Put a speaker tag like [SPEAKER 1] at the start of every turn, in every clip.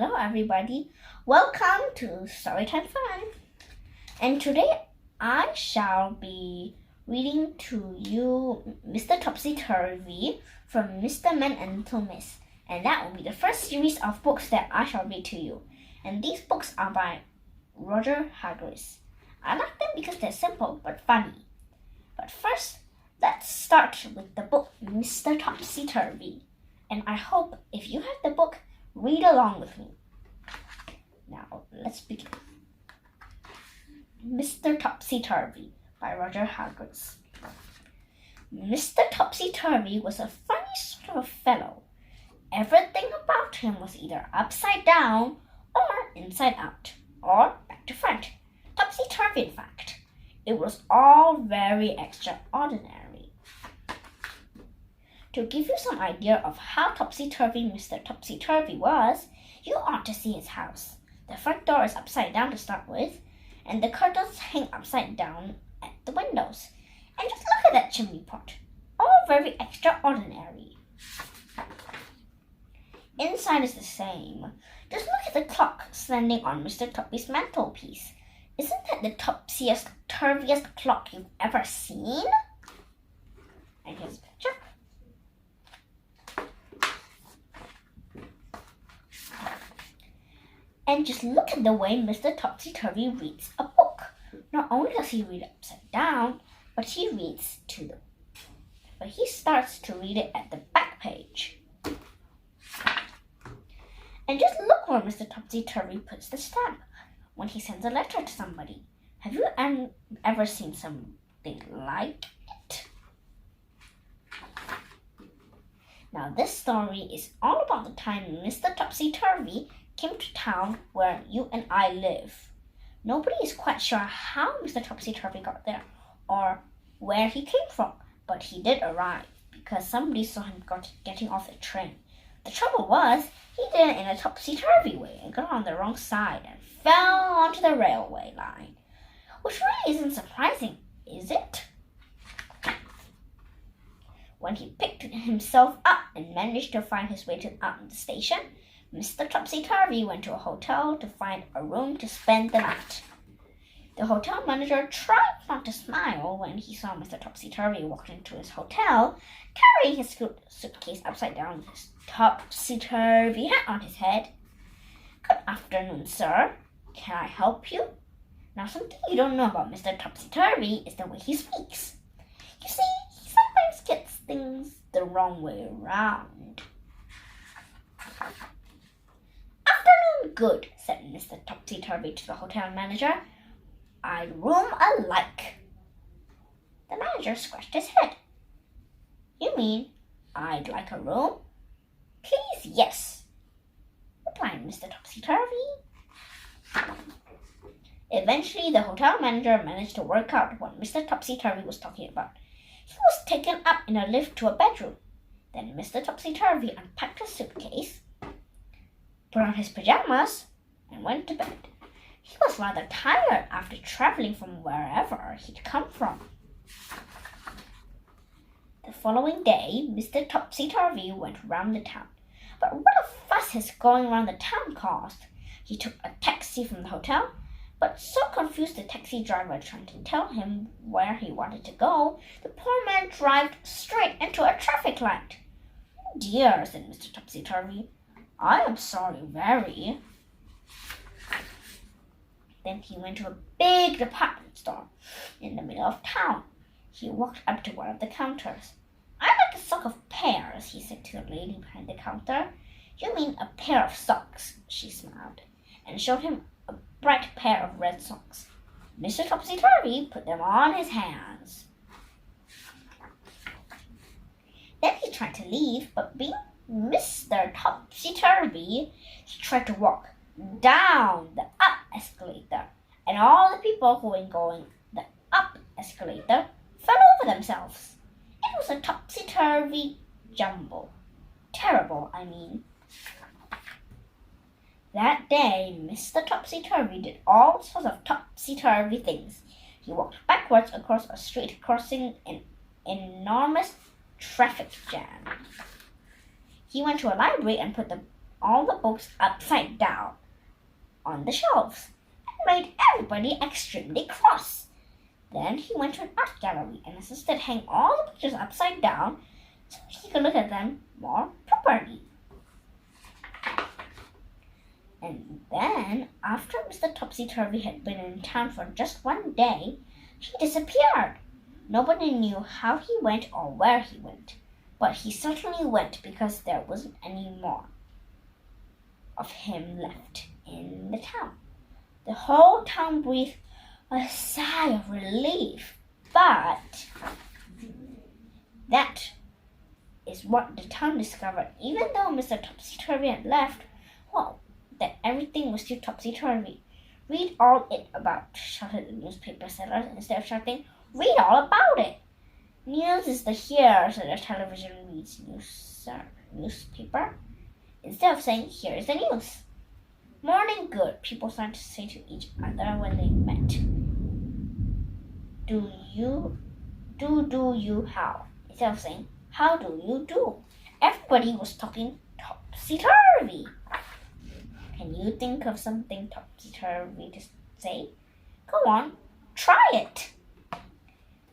[SPEAKER 1] Hello everybody, welcome to Storytime Fun. And today I shall be reading to you Mr. Topsy Turvy from Mr. Man and Little Miss. And that will be the first series of books that I shall read to you. And these books are by Roger Hargreaves. I like them because they're simple but funny. But first, let's start with the book Mr. Topsy Turvy. And I hope if you have the book, read along with me. Now, let's begin. Mr. Topsy Turvy by Roger Hargreaves. Mr. Topsy Turvy was a funny sort of fellow. Everything about him was either upside down or inside out, or back to front. Topsy-turvy, in fact. It was all very extraordinary. To give you some idea of how topsy-turvy Mr. Topsy-Turvy was, you ought to see his house. The front door is upside down to start with, and the curtains hang upside down at the windows. And just look at that chimney pot. All very extraordinary. Inside is the same. Just look at the clock standing on Mr. Topsy's mantelpiece. Isn't that the topsiest, turviest clock you've ever seen? And here's a picture. And just look at the way Mr. Topsy Turvy reads a book. Not only does he read it upside down, but he starts to read it at the back page. And just look where Mr. Topsy Turvy puts the stamp when he sends a letter to somebody. Have you ever seen something like it? Now, this story is all about the time Mr. Topsy Turvy came to town where you and I live. Nobody is quite sure how Mr. Topsy Turvy got there or where he came from, but he did arrive because somebody saw him getting off the train. The trouble was, he did it in a topsy-turvy way and got on the wrong side and fell onto the railway line. Which really isn't surprising, is it? When he picked himself up and managed to find his way out of the station, Mr. Topsy Turvy went to a hotel to find a room to spend the night. The hotel manager tried not to smile when he saw Mr. Topsy Turvy walk into his hotel, carrying his suitcase upside down with his topsy-turvy hat on his head. "Good afternoon, sir. Can I help you?" Now, something you don't know about Mr. Topsy Turvy is the way he speaks. You see, he sometimes gets things the wrong way around. "Afternoon, good," said Mr. Topsy Turvy to the hotel manager. "I'd room I like." The manager scratched his head. "You mean I'd like a room?" "Please, yes," replied Mr. Topsy Turvy. Eventually, the hotel manager managed to work out what Mr. Topsy Turvy was talking about. He was taken up in a lift to a bedroom. Then Mr. Topsy Turvy unpacked his suitcase, put on his pajamas, and went to bed. He was rather tired after traveling from wherever he'd come from. The following day, Mr. Topsy Turvy went round the town. But what a fuss his going round the town caused! He took a taxi from the hotel, but so confused the taxi driver trying to tell him where he wanted to go, the poor man drove straight into a traffic light. "Oh dear," said Mr. Topsy Turvy. "I am sorry, very." Then he went to a big department store in the middle of town. He walked up to one of the counters. "I'd like a sock of pears," he said to the lady behind the counter. "You mean a pair of socks," she smiled, and showed him a bright pair of red socks. Mr. Topsy Turvy put them on his hands. Then he tried to leave, but being Mr. Topsy Turvy, he tried to walk down the up escalator, and all the people who were going the up escalator fell over themselves. It was a topsy-turvy jumble. Terrible, I mean. That day, Mr. Topsy Turvy did all sorts of topsy-turvy things. He walked backwards across a street, crossing an enormous traffic jam. He went to a library and put the all the books upside down on the shelves and made everybody extremely cross. Then he went to an art gallery and insisted hang all the pictures upside down so he could look at them more properly. And then, after Mr. Topsy Turvy had been in town for just one day, he disappeared. Nobody knew how he went or where he went, but he certainly went because there wasn't any more of him left in the town. The whole town breathed a sigh of relief, but that is what the town discovered. Even though Mr. Topsy Turvy had left, that everything was still topsy-turvy. Read all it about, shouted the newspaper sellers. Instead of shouting, read all about it. News is the here, said the television reads newspaper. Instead of saying, here is the news. Morning good, people started to say to each other when they met. Do you how? Instead of saying, how do you do? Everybody was talking topsy-turvy. Can you think of something topsy-turvy to say? Go on, try it.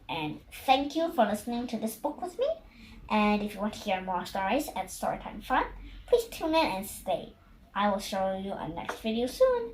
[SPEAKER 1] And thank you for listening to this book with me. And if you want to hear more stories at Storytime Fun, please tune in and stay. I will show you a next video soon.